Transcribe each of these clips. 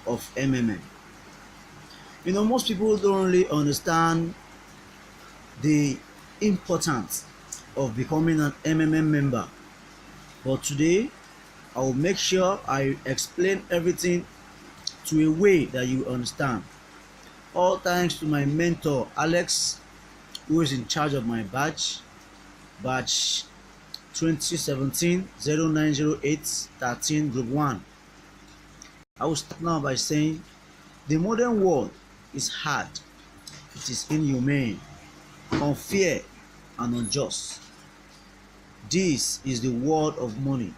of MMM. Most people don't really understand the importance of becoming an MMM member. But today, I will make sure I explain everything to a way that you understand. All thanks to my mentor, Alex, who is in charge of my batch 2017-0908-13 Group 1. I will start now by saying the modern world is hard, it is inhumane, unfair, and unjust. This is the world of money.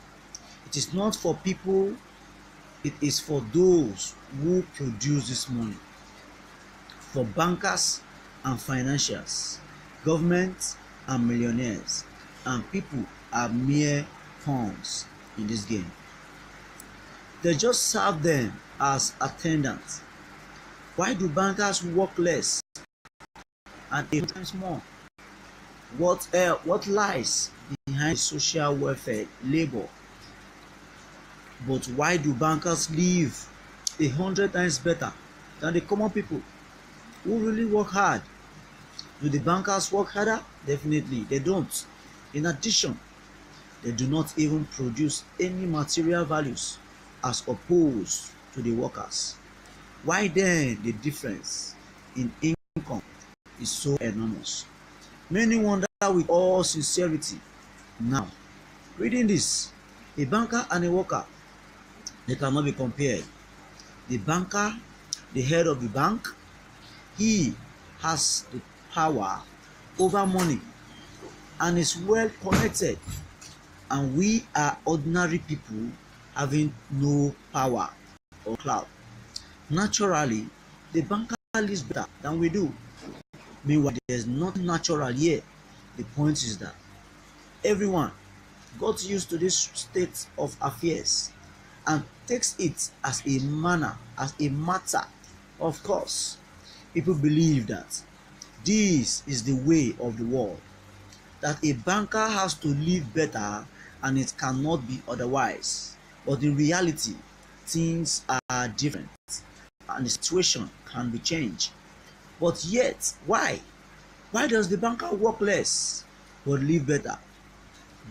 It is not for people, it is for those who produce this money. For bankers and financiers, governments and millionaires, and people are mere pawns in this game. They just serve them as attendants. Why do bankers work less and 8 times more? What lies behind social welfare labor? But why do bankers live 100 times better than the common people who really work hard? Do the bankers work harder? Definitely they don't. In addition, they do not even produce any material values as opposed to the workers. Why then the difference in income is so enormous? Many wonder with all sincerity. Now, reading this, a banker and a worker, they cannot be compared. The banker, the head of the bank, he has the power over money and is well connected, and we are ordinary people having no power or clout. Naturally, the banker lives better than we do. Meanwhile, there's nothing natural here. The point is that everyone got used to this state of affairs and takes it as a matter of course. People believe that this is the way of the world, that a banker has to live better and it cannot be otherwise. But in reality, things are different and the situation can be changed. But yet, why? Why does the banker work less but live better?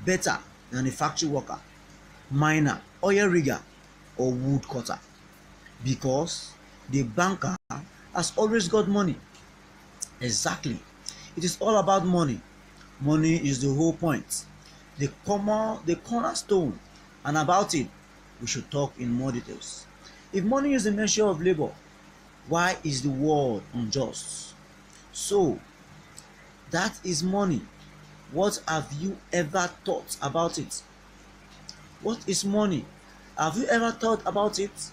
Better than a factory worker, miner, oil rigger, or wood cutter? Because the banker has always got money. Exactly. It is all about money. Money is the whole point, the cornerstone, and about it we should talk in more details. If money is the measure of labor, why is the world unjust? So, that is money. What have you ever thought about it? What is money? Have you ever thought about it?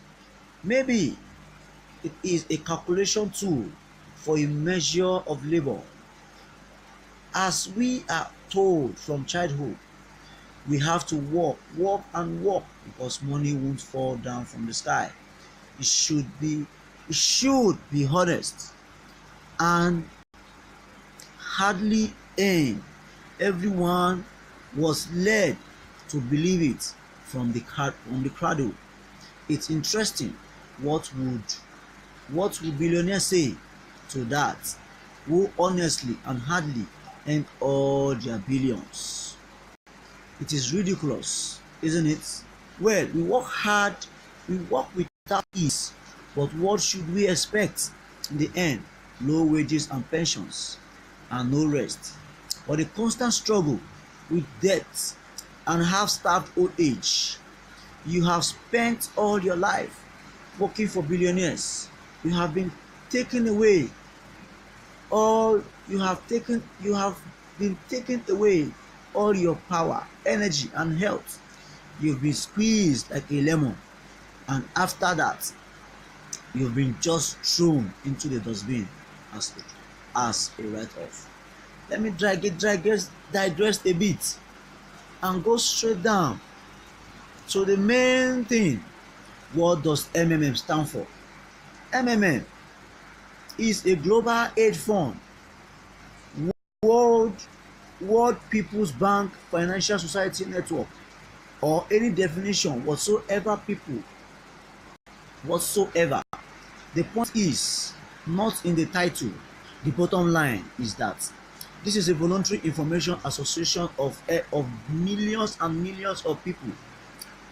Maybe it is a calculation tool for a measure of labor. As we are told from childhood, we have to work and work because money won't fall down from the sky. It should be honest and hardly earned. Everyone was led to believe it from the cradle. It's interesting, what would billionaires say to that, who honestly and hardly earned all their billions? It is ridiculous, isn't it? Well, we work hard, we work without ease, but what should we expect in the end? Low wages and pensions, and no rest, but a constant struggle with debt and half-starved old age. You have spent all your life working for billionaires. You have been taken away all your power, energy, and health. You've been squeezed like a lemon, and after that, you've been just thrown into the dustbin as a write-off. Let me digress a bit and go straight down to the main thing. What does MMM stand for? MMM is a global aid fund, World People's Bank Financial Society Network, or any definition whatsoever people whatsoever. The point is not in the title. The bottom line is that this is a voluntary information association of millions and millions of people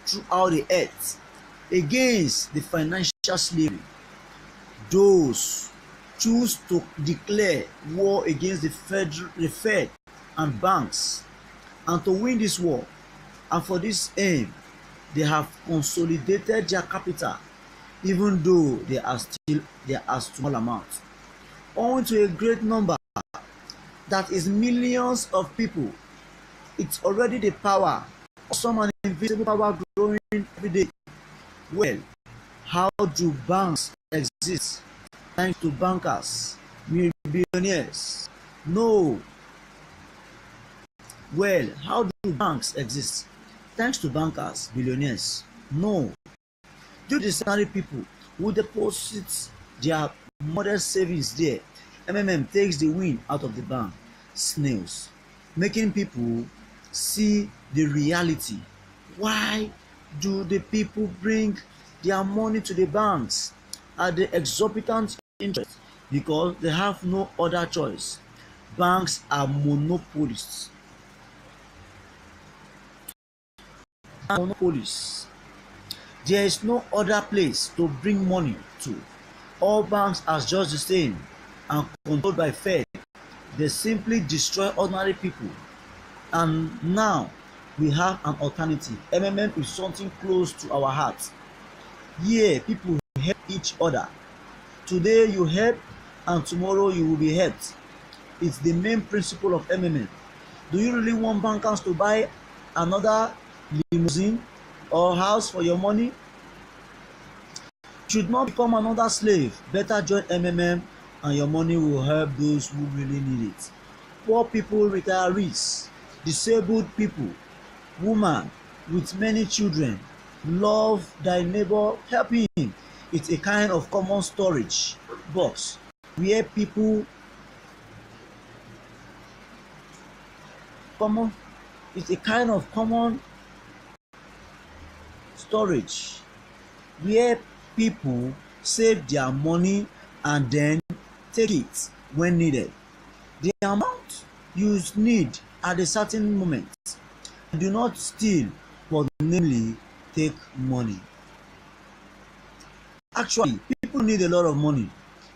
throughout the earth against the financial slavery. Those choose to declare war against the Fed and banks, and to win this war, and for this aim, they have consolidated their capital, even though they are small amounts, owing to a great number, that is millions of people. It's already the power, some an invisible power growing every day. Well, how do banks exist? Thanks to bankers, billionaires. No. Well, how do banks exist? Thanks to bankers, billionaires. No. Due to the ordinary people who deposit their modest savings there, MMM takes the wind out of the bank snails, making people see the reality. Why do the people bring their money to the banks at the exorbitant interest? Because they have no other choice. Banks are monopolists. Monopolists. There is no other place to bring money to. All banks are just the same and controlled by Fed. They simply destroy ordinary people. And now we have an alternative. MMM is something close to our hearts. Here, people help each other. Today you help and tomorrow you will be helped. It's the main principle of MMM. Do you really want bankers to buy another limousine or house for your money? Should not become another slave. Better join MMM and your money will help those who really need it. Poor people, retirees, disabled people, woman with many children. Love thy neighbor, help him. It's a kind of common storage box where people common it's a kind of common storage where people save their money and then take it when needed. The amount you need at a certain moment. Do not steal, but namely take money. Actually, people need a lot of money.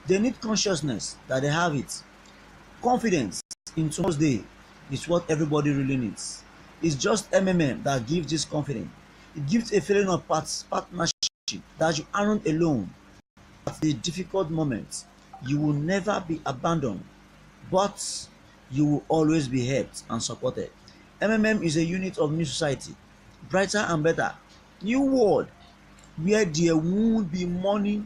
They need consciousness that they have it. Confidence in tomorrow's day is what everybody really needs. It's just MMM that gives this confidence. It gives a feeling of partnership, that you aren't alone. At the difficult moments, you will never be abandoned, but you will always be helped and supported. MMM is a unit of new society, brighter and better. New world where there won't be money,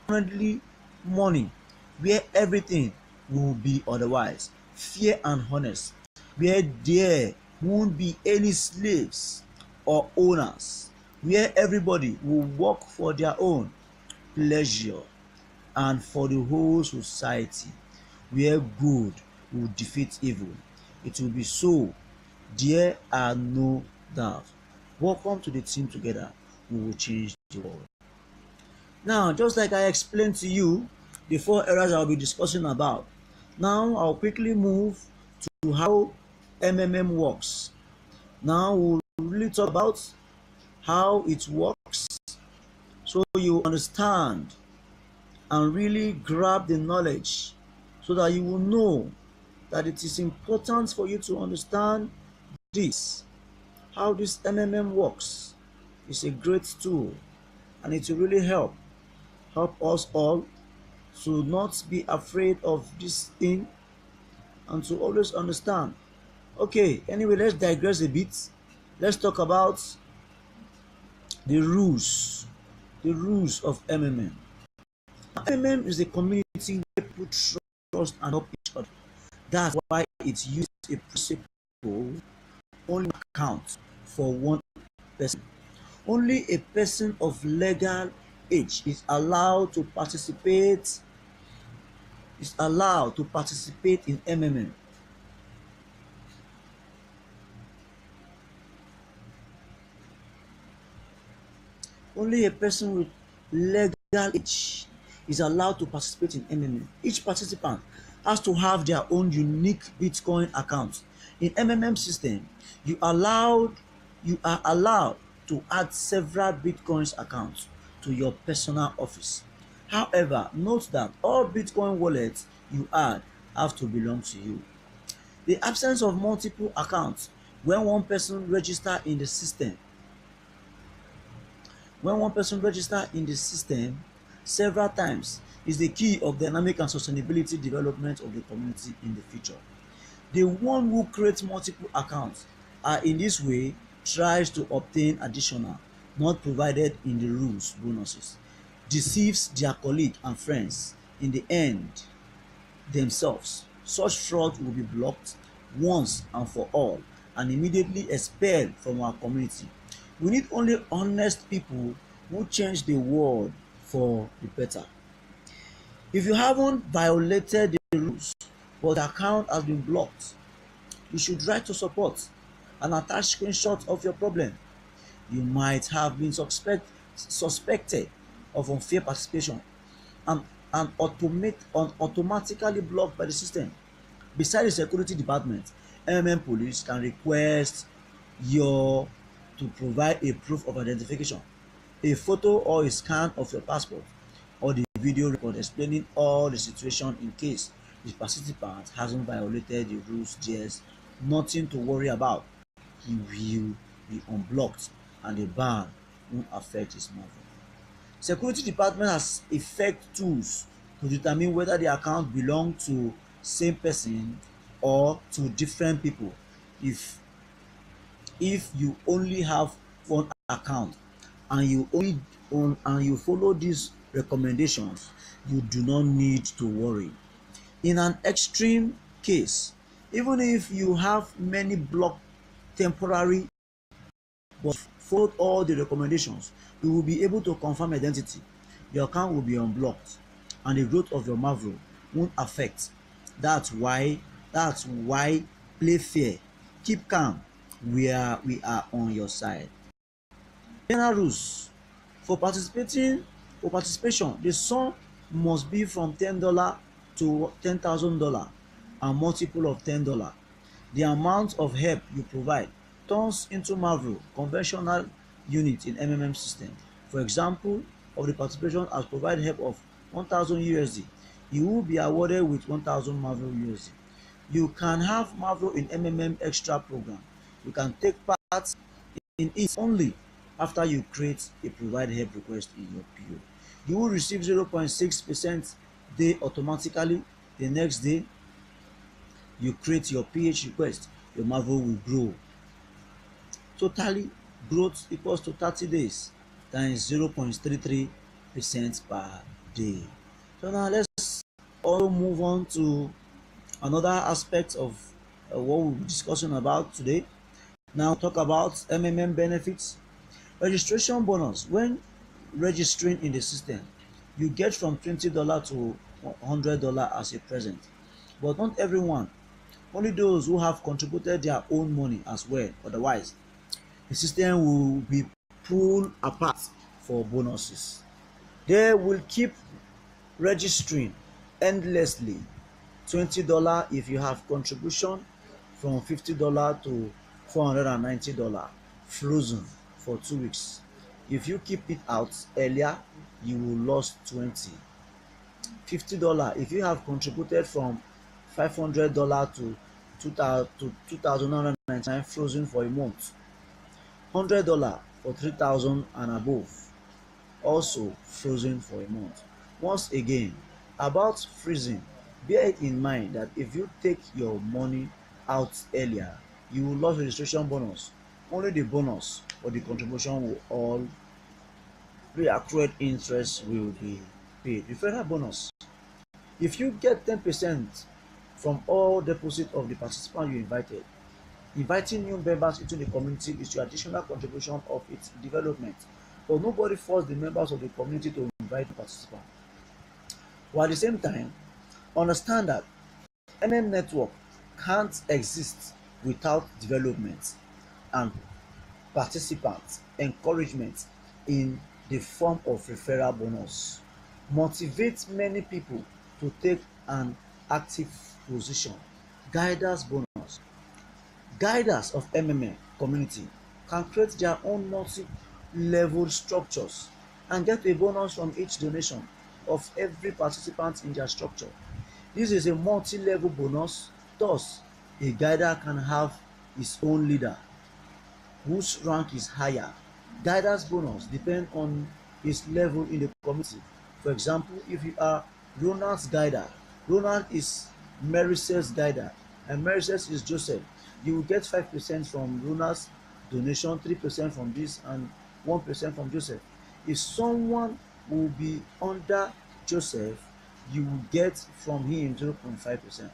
currently money, where everything will be otherwise, fair and honest, where there won't be any slaves or owners, where everybody will work for their own pleasure and for the whole society, where good will defeat evil. It will be so. There are no doubts. Welcome to the team together. We will change the world. Now, just like I explained to you, the four areas I'll be discussing about. Now, I'll quickly move to how MMM works. Now, we'll really talk about how it works so you understand and really grab the knowledge so that you will know that it is important for you to understand this, how this MMM works. It's a great tool and it will really help us all to not be afraid of this thing and to always understand. Okay, anyway, let's digress a bit. Let's talk about the rules of MMM. MMM is a community where people trust and help each other. That's why it's used a principle only counts for one person. Only a person of legal age is allowed to participate in MMM. Only a person with legal age is allowed to participate in MMM. Each participant has to have their own unique Bitcoin account. In MMM system, you are allowed to add several Bitcoins accounts to your personal office. However, note that all Bitcoin wallets you add have to belong to you. The absence of multiple accounts when one person register in the system when one person register in the system several times is the key of dynamic and sustainability development of the community in the future. The one who creates multiple accounts are in this way tries to obtain additional, not provided in the rules bonuses, deceives their colleague and friends. In the end, themselves. Such fraud will be blocked once and for all and immediately expelled from our community. We need only honest people who change the world for the better. If you haven't violated the rules but the account has been blocked, you should write to support and attach screenshots of your problem. You might have been suspected of unfair participation and automatically blocked by the system. Besides the security department, MMM police can request your to provide a proof of identification, a photo or a scan of your passport, or the video record explaining all the situation in case the participant hasn't violated the rules. There's nothing to worry about. He will be unblocked and the ban won't affect his movement. Security department has effect tools to determine whether the account belong to same person or to different people. If you only have one account and you follow these recommendations, you do not need to worry. In an extreme case, even if you have many blocked temporary but followed all the recommendations, you will be able to confirm identity. Your account will be unblocked and the growth of your Marvel won't affect. That's why play fair, keep calm. We are on your side. General rules for participation, the sum must be from $10 to $10,000 and multiple of $10. The amount of help you provide turns into Marvel conventional unit in MMM system. For example, of the participation has provided help of 1,000 USD, you will be awarded with 1,000 Marvel USD. You can have Marvel in MMM extra program. You can take part in it only after you create a provide help request in your PO. You will receive 0.6% day automatically. The next day you create your PH request, your Marvel will grow. Totally growth equals to 30 days times 0.33% per day. So now let's also move on to another aspect of what we'll be discussing about today. Now talk about MMM benefits. Registration bonus. When registering in the system, you get from $20 to $100 as a present. But not everyone. Only those who have contributed their own money as well. Otherwise, the system will be pulled apart for bonuses. They will keep registering endlessly. $20 if you have contribution from $50 to $490 frozen for 2 weeks. If you keep it out earlier, you will lose 20. $50 if you have contributed from $500 to 2,999 frozen for a month. $100 for 3,000 and above, also frozen for a month. Once again, about freezing, bear it in mind that if you take your money out earlier, you will lose registration bonus. Only the bonus or the contribution will all pre-accrued interest will be paid. Referral bonus. If you get 10% from all deposit of the participant you invited, inviting new members into the community is your additional contribution of its development. But nobody forced the members of the community to invite the participants. While at the same time, understand that MM network can't exist without development and participants encouragement in the form of referral bonus. Motivate many people to take an active position. Guiders bonus. Guiders of MMA community can create their own multi-level structures and get a bonus from each donation of every participant in their structure. This is a multi-level bonus, thus a guider can have his own leader whose rank is higher. Guidance bonus depend on his level in the community. For example, if you are Ronald's guider, Ronald is Marysel's guider, and Marysel is Joseph. You will get 5% from Ronald's donation, 3% from this, and 1% from Joseph. If someone will be under Joseph, you will get from him 0.5%,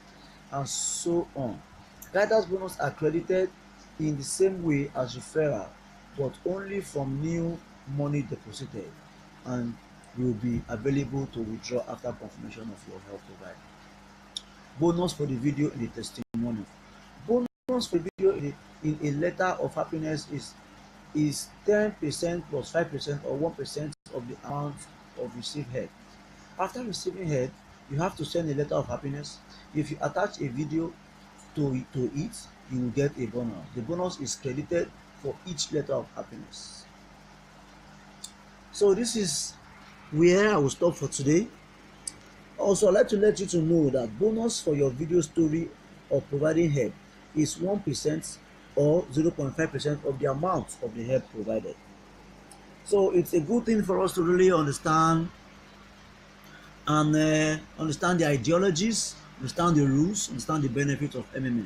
and so on. Guidance bonus are credited in the same way as referral, but only from new money deposited, and will be available to withdraw after confirmation of your help provided. Bonus for the video in the testimonial. Bonus for the video in a letter of happiness is 10% plus 5% or 1% of the amount of received head. After receiving head, you have to send a letter of happiness. If you attach a video to it, you will get a bonus. The bonus is credited for each letter of happiness. So this is where I will stop for today. Also, I'd like to let you to know that bonus for your video story or providing help is 1% or 0.5% of the amount of the help provided. So it's a good thing for us to really understand and understand the ideologies, understand the rules, understand the benefits of MMA.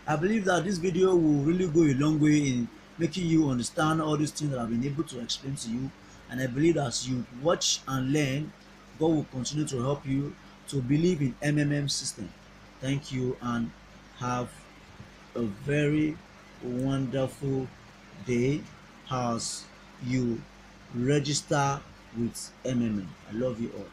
I believe that this video will really go a long way in making you understand all these things that I've been able to explain to you, and I believe that as you watch and learn, God will continue to help you to believe in MMM system. Thank you and have a very wonderful day as you register with MMM. I love you all.